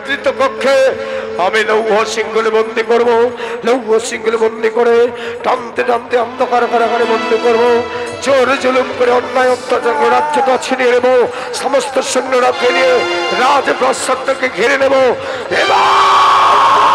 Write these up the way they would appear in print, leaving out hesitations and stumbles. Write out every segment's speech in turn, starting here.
নিদ্রিত কক্ষে আমি লৌহ সিংহলে বন্দি করব। লৌহ সিংহলে বন্দি করে টানতে টানতে অন্ধকার কারাগারে বন্দি করব। জোর জুলুম করে অন্যায় অত্যাচার রাজ্যটা ছিনিয়ে নেব। সমস্ত সৈন্যরাকে নিয়ে রাজপ্রাসাদটাকে ঘিরে নেব। এবার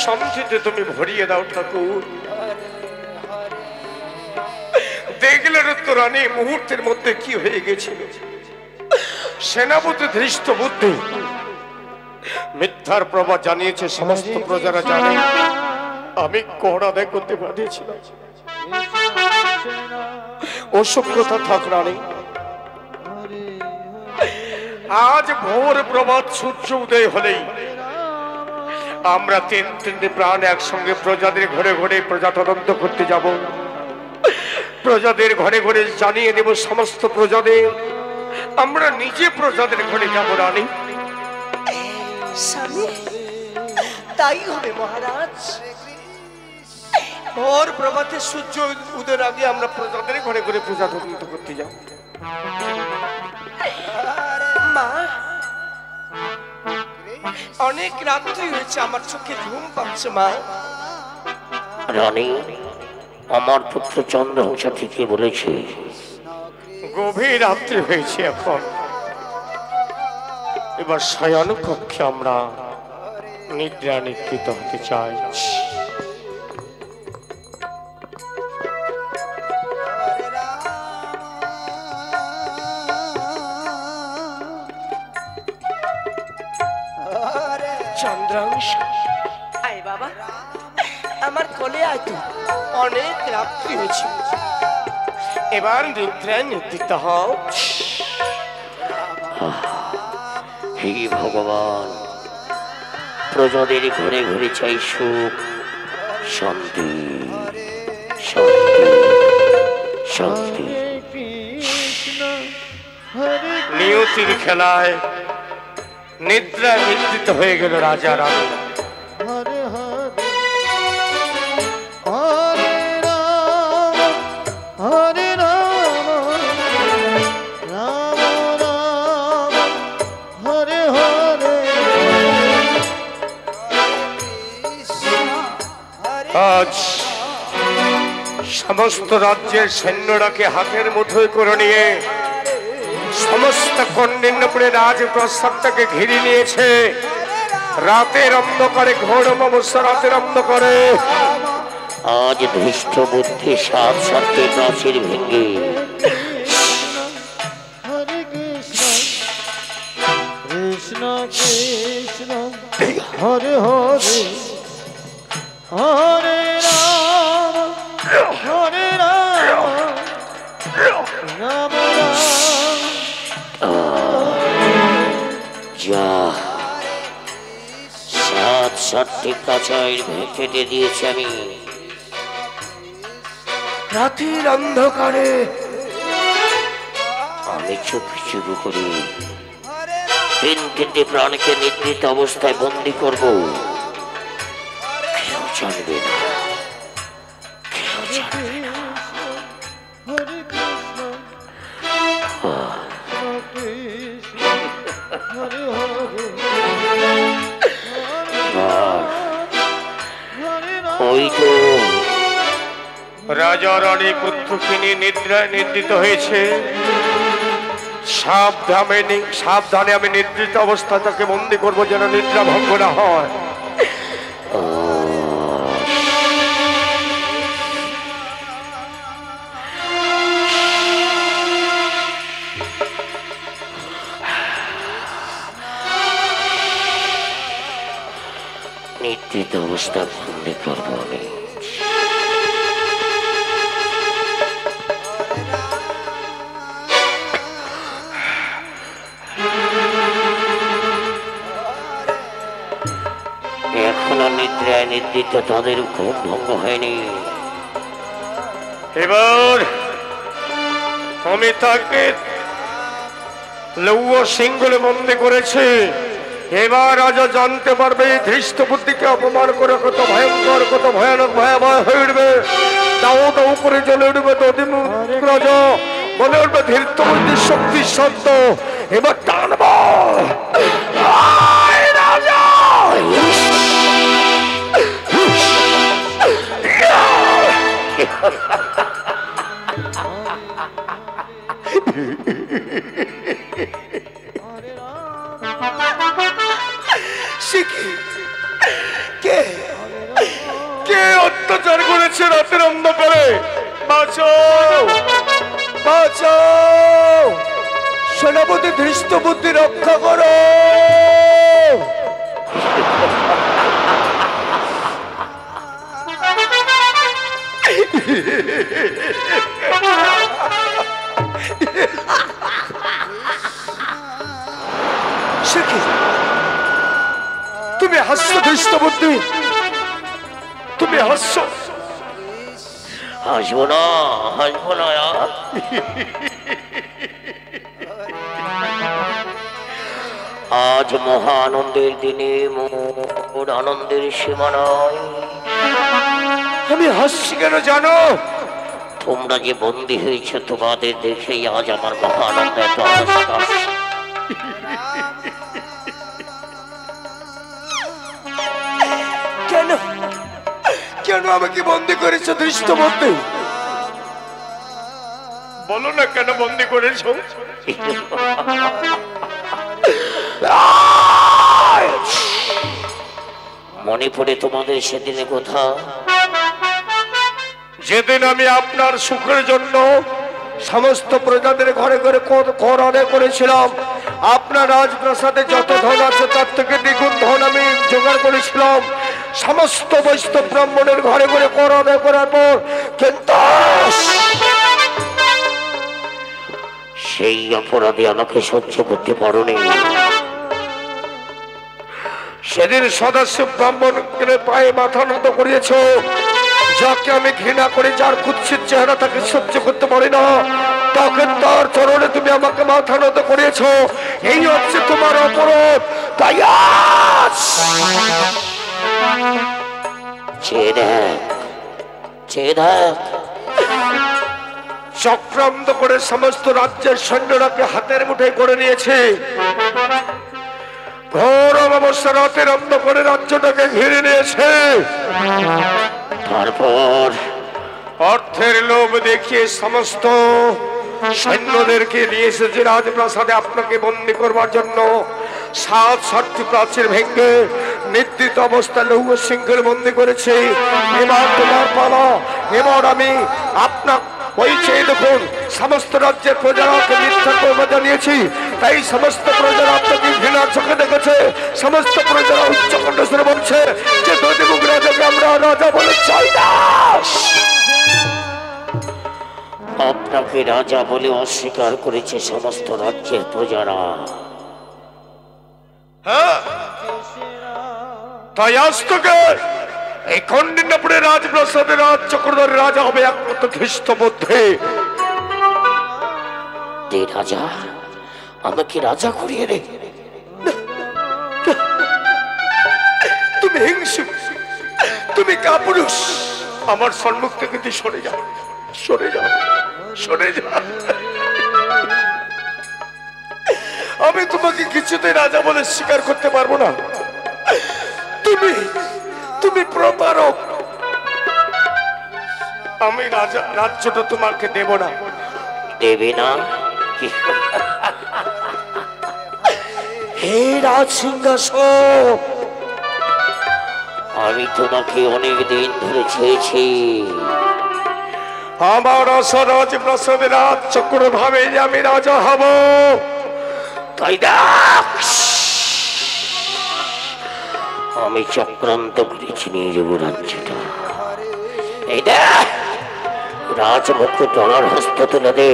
শান্তিতে তুমি ভরিয়ে দাও ঠাকুর। দেখলে তো রানী মুহূর্তের মধ্যে কি হয়ে গেছিল। সেনাপতি ধৃষ্ট বুদ্ধি মিথ্যার প্রভাব জানিয়েছে, সমস্ত প্রজারা জানে আমি কোহরা আদায় করতে পাঠিয়েছিলাম। অসভ্যতা থাক রানী। আজ ভোর প্রভাত সূর্য উদয় হলেই আমরা তিনটি প্রাণ একসঙ্গে প্রজাদের ঘরে ঘরে প্রজা তদন্ত করতে যাব। প্রজাদের ঘরে ঘরে জানিয়ে দেব সমস্ত প্রজাদের। আমরা নিজে প্রজাদের ঘরে যাব রানী। তাই হবে মহারাজ। ভোর প্রভাতে সূর্য উদয়ের আগে আমরা প্রজাদের ঘরে ঘরে প্রজা তদন্ত করতে যাব। মা, অনেক রাত্রি হয়েছে, আমার চোখে ঘুম পাচ্ছে মা। রানী, আমার পুত্র চন্দ্রহংস ঠিকই বলেছে, গভীর রাত্রি হয়েছে। এখন এবার শয়ন কক্ষে আমরা নিদ্রা নিদ্রিত হতে চাই। চন্দ্রাংশ, আয় বাবা, আমার কোলে আয়। তুই অনেক রাত্রি হয়েছে, এবার নিদ্রায় নিদ্রিত হও। হে ভগবান, প্রজাদের ঘরে ঘরে চাই সুখ, শান্তি, শান্তি, শান্তি। নিয়তির খেলায় নিদ্রা নিদ্রিত হয়ে গেল রাজা রানী। আজ সমস্ত রাজ্যের সৈন্যরাকে হাতের মুঠোয় করে নিয়ে সমস্ত কন্ডিন্যপুরে রাজপ্রাসাদটাকে ঘিরে নিয়েছে। রাতের অন্ধকারে, ঘোর অমাবস্যা রাতের অন্ধকারে আজ ধৃষ্ট বুদ্ধি সাত সাতটি প্রাচীর ভেঙে কৃষ্ণ কৃষ্ণ হরে হরে হরে রাম হরে রাম রাম যা সাত সাতটি প্রাচীর কেটে দিয়েছি আমি। রাতের অন্ধকারে আমি চুপি চুপি করে তিনটি প্রাণকে নিদ্রিত অবস্থায় বন্দী করব। কেউ জানবে না, কেউ জানবে না। হরে কৃষ্ণ কৃষ্ণ হরে হরে ওই তো রাজা রানী পুত্রকে নিয়ে নিদ্রায় নিদ্রিত হয়েছে। সাবধানে আমি নিদ্রিত অবস্থা তাকে বন্দী করবো, যেন নিদ্রা ভঙ্গ না হয়। নিদ্রিত অবস্থা বন্দী করবো আমি। এখনো নিদ্রায় নিদ্রিত তাদের ঘুম ভঙ্গ হয়নি। এবার আমি তাকে লৌহ সিংহলে বন্দি করেছে। এবার রাজা জানতে পারবে এই ধৃষ্ট বুদ্ধিকে অপমান করে কত ভয়ঙ্কর, কত ভয়ানক, ভয়াবহ হয়ে উঠবে। দাও দাও করে জ্বলে উঠবে দধিম রাজা, বলে উঠবে ধৃষ্ট বুদ্ধির শক্তি সত্য। এবার টানব রাজা। কে অত্যাচার করেছে রাতের অন্ধকারে? বাঁচাও, বাঁচাও, সেনাপতি ধৃষ্ট বুদ্ধি রক্ষা করো। তুমি হাসছো ধৃষ্ট বুদ্ধি, তুমি হাসছো? হাসবো না, হাসবো না। আজ মহা আনন্দের দিনে মোর আনন্দের সীমা নয়। আমি হাসছি কেন জানো? তোমরা যে বন্দী হয়েছে তোমাদের দেখেই আজ আমার মহা আনন্দ এত হাসি। কেন কেন আমাকে বন্দি করেছো ধৃষ্ট বুদ্ধি? বলো না কেন বন্দি করেছো? মনে পড়ে তোমাদের সেদিনে কথা, যেদিন আমি আপনার সুখের জন্য সমস্ত প্রজাদের ঘরে ঘরে কর আদায় করেছিলাম। আপনার রাজপ্রাসাদে যত ধন আছে তার থেকে দ্বিগুণ ধন আমি জোগাড় করেছিলাম। সমস্ত বৈষ্ণব ব্রাহ্মণের ঘরে ঘরে কর আদায় করার পর কিন্তু সেই অপরাধে আমাকে সহ্য করতে পারোনি। সেদিন সদস্য ব্রাহ্মণকে পায়ে মাথা নত করিয়েছ, যাকে আমি ঘৃণা করি, যার কুৎসিত চেহারা তাকে সহ্য করতে পারি না, তখন তার চরণে তুমি আমাকে মাথা নত করিয়েছ। এই হচ্ছে তোমার অপরাধ। তাই আজ চেয়ে দেখ, চেয়ে দেখ, চক্রান্ত করে সমস্ত রাজ্যের সৈন্যরাকে হাতের মুঠোয় করে নিয়েছে। ঘোর অমাবস্যা রাতের অন্ধকারে রাজ্যটাকে ঘিরে নিয়েছে। তারপর অর্থের লোভ দেখিয়ে সমস্ত সৈন্যদেরকে নিয়ে এসেছে রাজপ্রাসাদে আপনাকে বন্দী করবার জন্য। 7-7টি প্রাচীর ভেঙে নিদ্রিত অবস্থায় লৌহ সিংহের বন্দী করেছে। এবার তোমার পালা। এবার আমি আপনার ওই চেয়ে দেখুন, সমস্ত রাজ্যের প্রজারাকে মিথ্যা কর্ম জানিয়েছি, তাই সমস্ত প্রজারা আপনাকে ঘৃণার চোখে দেখেছে। সমস্ত প্রজারা উচ্চ কণ্ঠস্বরে বলছে যে দধিমুখ রাজাকে আমরা রাজা বলে চাই না। আপনাকে রাজা বলে অস্বীকার করেছে সমস্ত রাজ্যের প্রজারা। হ্যাঁ, তাই আজ থেকে এই কন্ডিন্যপুরের রাজপ্রাসাদে রাজ চক্রধর রাজা হবে একমাত্র ধৃষ্ট বুদ্ধি। দে রাজা, আমাকে রাজা করিয়ে দে। তুমি হিংসু, তুমি কাপুরুষ। আমার সম্মুখ থেকে তুই সরে যাও, সরে যাও, সরে যাও। আমি তোমাকে কিছুতেই রাজা বলে স্বীকার করতে পারবো না। তুমি তুমি প্রতারক। আমি রাজা রাজ্যটা তোমাকে দেব না। দেবে না? হে রাজ সিংহাসন, আমি তোমাকে অনেক দিন ধরে চেয়েছি। আমার আশা রাজপ্রাসাদে রাজ চক্র ভাবে যে আমি রাজা হব। তাই দেখ, আমি চক্রান্ত করেছি নিয়ে যাবো রাজ্যটা। এই দেখ, রাজমুখ টনার হস্ত তুলে দে।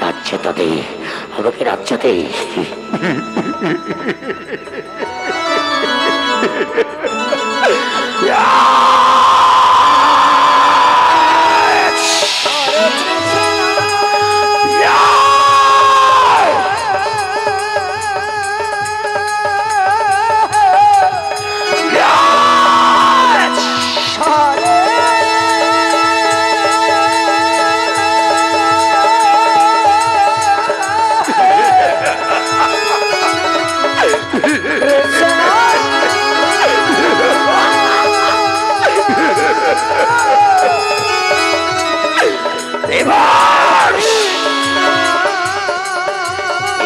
রাজ্যটা দে, আমাকে রাজ্যতে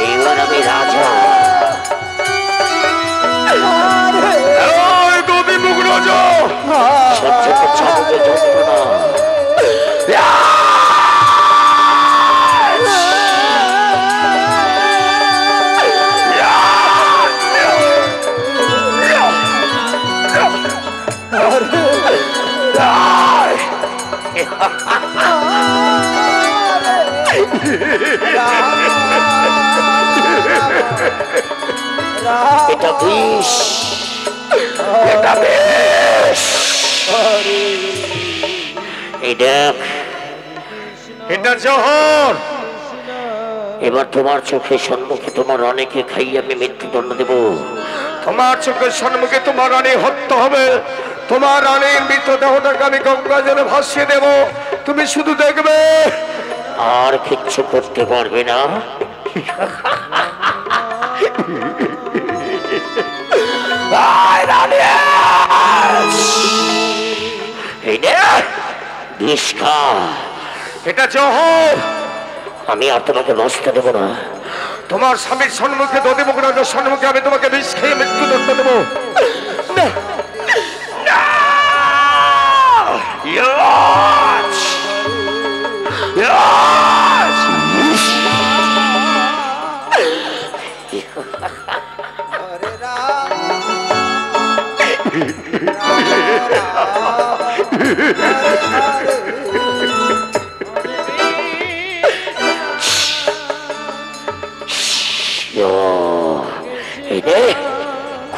এবার আমি রাজা। দধিমুখ রাজা সহ্য করছে আমাদের যন্ত্রণা। এটা বিষ, এটা বিষ। এই দেখ, এটা জহর। এবার তোমার চোখের সম্মুখে তোমার অনেকে খাইয়ে আমি মৃত্যুদণ্ড দেব। তোমার চোখের সম্মুখে তোমার রানী হত্যা হবে। তোমার রানীর মৃতদেহটাকে আমি গঙ্গা জলে ভাসিয়ে দেব, তুমি শুধু দেখবে। আর কিচ্ছু করতে পারবে না। বিষ খা। এটা জহর। আমি আর তোমাকে বাঁচতে দেবো না। তোমার স্বামীর সম্মুখে দধিমুখ রাজার সম্মুখে আমি তোমাকে বিষ খেয়ে মৃত্যুদণ্ড দেবো। না, না। ইয়াস! ইয়াস!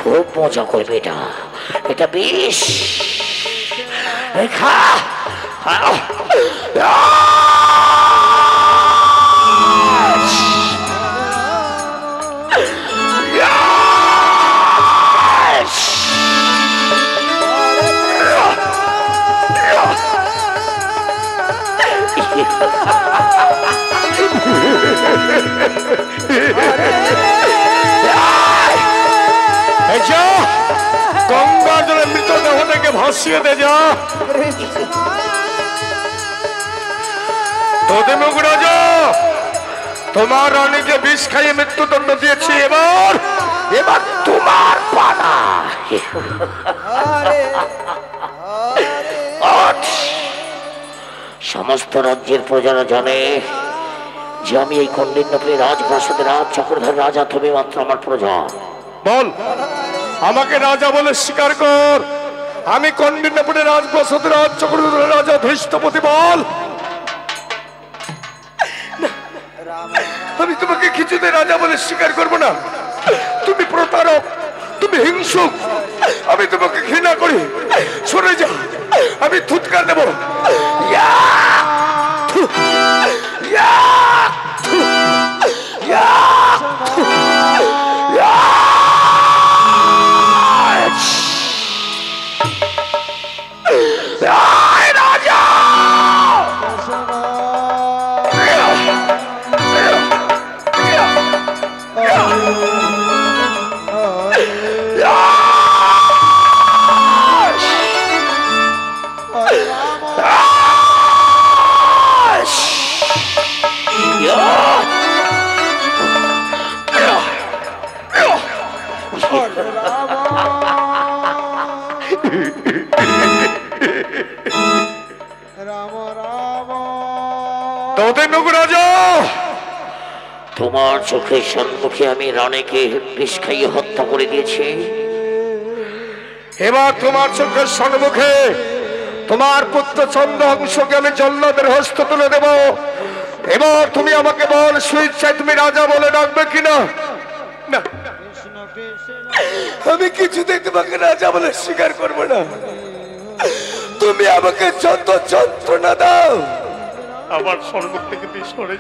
খুব মজা করবে এটা। এটা বিষ। খা। গঙ্গা জলে মৃতদেহটাকে ভাসিয়ে দে যা। দধিমুখ রাজা, তোমার রানীকে বিষ খাইয়ে মৃত্যুদণ্ড দিয়েছি। এবার এবার তোমার পালা। সমস্ত রাজ্যের প্রজারা জানে যে আমি এই কন্ডিন্যপুরী রাজপ্রাসাদের রাজ চক্রধর রাজা, তুমি মাত্র আমার প্রজা। বল, আমাকে রাজা বলে স্বীকার কর। আমি কন্ডিন্যপুরের রাজপ্রাসাদের রাজ চক্রধর রাজা ধৃষ্টপতি। বল। আমি তোমাকে কিছুতে রাজা বলে স্বীকার করবো না। তুমি প্রতারক, তুমি হিংসুক। আমি তোমাকে ঘৃণা করি। সরে যা, আমি থুতকার দেবো। তোমার চোখের সম্মুখে আমি রানীকে বিষ খাইয়ে হত্যা করে দিয়েছি। এবার তোমার চোখের সম্মুখে তোমার পুত্র চন্দ্রহংসকে আমি জল্লাদের হস্ত তুলে দেব। এবার তুমি আমাকে বল, স্বেচ্ছায় তুমি রাজা বলে ডাকবে কিনা? না, কৃষ্ণ কৃষ্ণ আমি কিছুতেই তোমাকে রাজা বলে স্বীকার করবো না। তুমি আমাকে যত যন্ত্রণা দাও, আমার স্বর্গ থেকে সরে